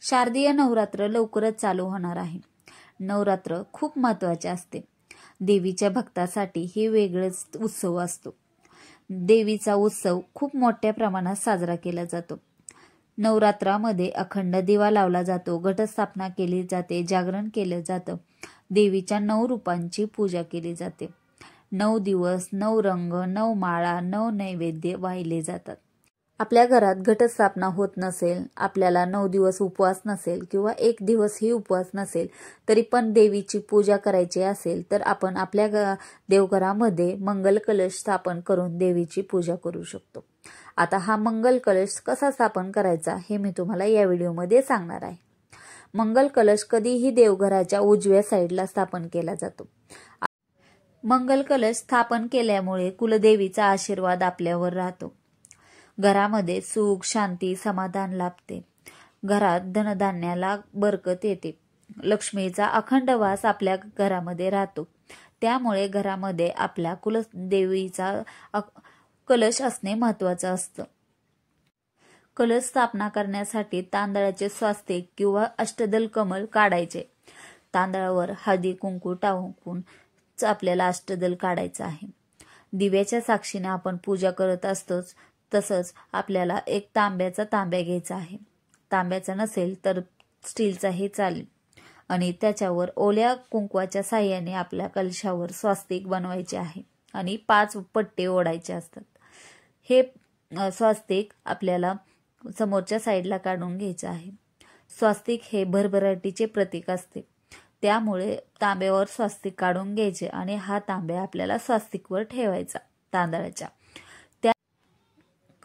शारदीय नवरात्र लवकरच चालू होणार आहे। नवरात्र खूप महत्त्वाचे असते। देवीच्या भक्तासाठी हे वेगळेच उत्सव असतो। देवीचा उत्सव खूप मोठ्या प्रमाणात साजरा केला जातो। नवरात्रामध्ये अखंड दिवा लावला जातो, घटस्थापना केली जाते, जागरण केलं जातं, देवीच्या 9 रूपांची पूजा केली जाते। 9 दिवस 9 रंग 9 माळा 9 नैवेद्य वाहिले जातात। आपल्या घरात घटस्थापना होत नसेल, आपल्याला 9 दिवस उपवास नसेल किंवा 1 दिवसही उपवास नसेल, तरी पण देवीची पूजा करायची असेल तर आपण आपल्या देवघरामध्ये मंगल कलश स्थापन करून देवीची पूजा करू शकतो। आता हा मंगल कलश कसा स्थापन करायचा हे मी तुम्हाला या व्हिडिओमध्ये सांगणार आहे। मंगल कलश कधीही देवघराच्या उजव्या साईडला स्थापन केला जातो। मंगल कलश स्थापन केल्यामुळे कुलदेवीचा आशीर्वाद आपल्यावर राहतो। घरामध्ये सुख शांती समाधान लाभते। घरात धनधान्याला बरकत येते। लक्ष्मीचा अखंड वास आपल्या घरामध्ये राहतो। त्यामुळे घरामध्ये आपल्या कुलदेवीचा कलश असणे महत्त्वाचं असतं। कलश स्थापना करण्यासाठी तांदळाचे स्वास्तिक किंवा अष्टदल कमल काढायचे। तांदळावर हळदी कुंकू टाकून आपल्याला अष्टदल काढायचं आहे। दिव्याच्या साक्षीने आपण पूजा करत असतोच, तसंच आपल्याला एक तांब्याचा तांब्या घ्यायचा आहे। तांब्याचा नसेल तर स्टीलचाही चालेल आणि त्याच्यावर ओल्या कुंकवाच्या साहाय्याने आपल्या कलशावर स्वास्तिक बनवायचे आहे आणि 5 पट्टे ओढायचे असतात। हे स्वास्तिक आपल्याला समोरच्या साईडला काढून घ्यायचं आहे। स्वास्तिक हे भरभराटीचे प्रतीक असते, त्यामुळे तांब्यावर स्वास्तिक काढून घ्यायचे आणि हा तांब्या आपल्याला स्वास्तिकवर ठेवायचा तांदळाच्या। त्या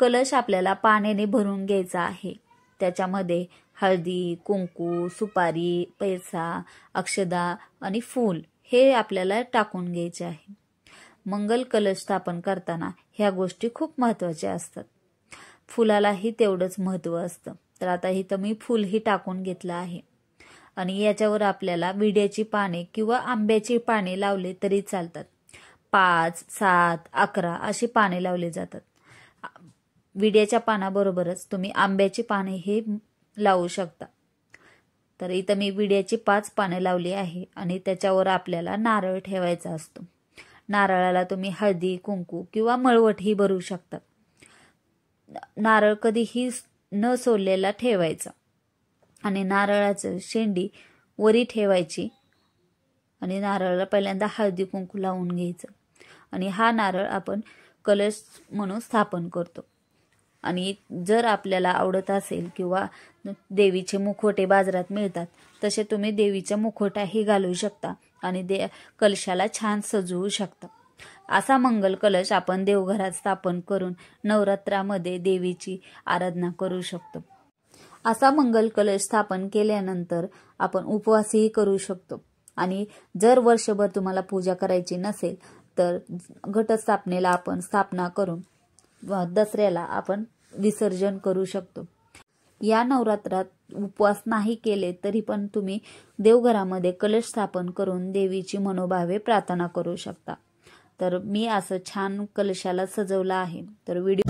कलश आपल्याला पाण्याने भरून घ्यायचा आहे। त्याच्यामध्ये हळदी कुंकू सुपारी पैसा अक्षदा आणि फूल हे आपल्याला टाकून घ्यायचे आहे। मंगल कलश स्थापन करताना ह्या गोष्टी खूप महत्त्वाच्या असतात। फुलालाही तेवढंच महत्त्व असतं। तर आता इथं मी फूलही टाकून घेतलं आहे आणि याच्यावर आपल्याला विड्याची पाने किंवा आंब्याची पाने लावले तरी चालतात। 5 7 11 अशी पाने लावली जातात। विड्याच्या पानाबरोबरच तुम्ही आंब्याची पाने हे लावू शकता। तर इथं मी विड्याची 5 पाने लावली आहे आणि त्याच्यावर आपल्याला नारळ ठेवायचा असतो। नारळाला तुम्ही हळदी कुंकू किंवा मळवटही भरू शकता। नारळ कधीही न सोललेला ठेवायचा आणि नारळाचं शेंडी वरी ठेवायची आणि नारळाला पहिल्यांदा हळदी कुंकू लावून घ्यायचं आणि हा नारळ आपण कलश म्हणून स्थापन करतो। आणि जर आपल्याला आवडत असेल किंवा देवीचे मुखवटे बाजारात मिळतात, तसे तुम्ही देवीचा मुखवटाही घालू शकता आणि कलशाला छान सजवू शकता। असा मंगल कलश आपण देवघरात स्थापन करून नवरात्रामध्ये देवीची आराधना करू शकतो। असा मंगल कलश स्थापन केल्यानंतर आपण उपवासही करू शकतो आणि जर वर्षभर तुम्हाला पूजा करायची नसेल तर घटस्थापनेला आपण स्थापना करून दसऱ्याला आपण विसर्जन करू शकतो। या नवरात्रात उपवास नाही केले तरी पण तुम्ही देवघरामध्ये कलश स्थापन करून देवीची मनोभावे प्रार्थना करू शकता। तर मी असं छान कलशाला सजवलं आहे। तर व्हिडिओ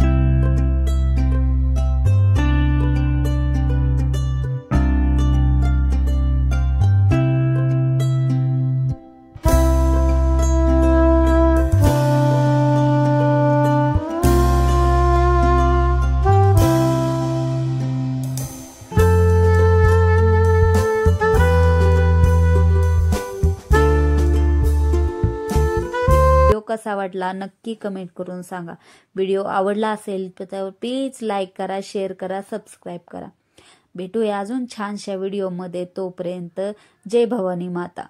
कसा वाटला नक्की कमेंट करून सांगा। व्हिडिओ आवडला असेल तर प्लीज लाईक करा, शेअर करा, सबस्क्राईब करा। भेटूया अजून छानशा व्हिडिओमध्ये। तोपर्यंत जय भवानी माता।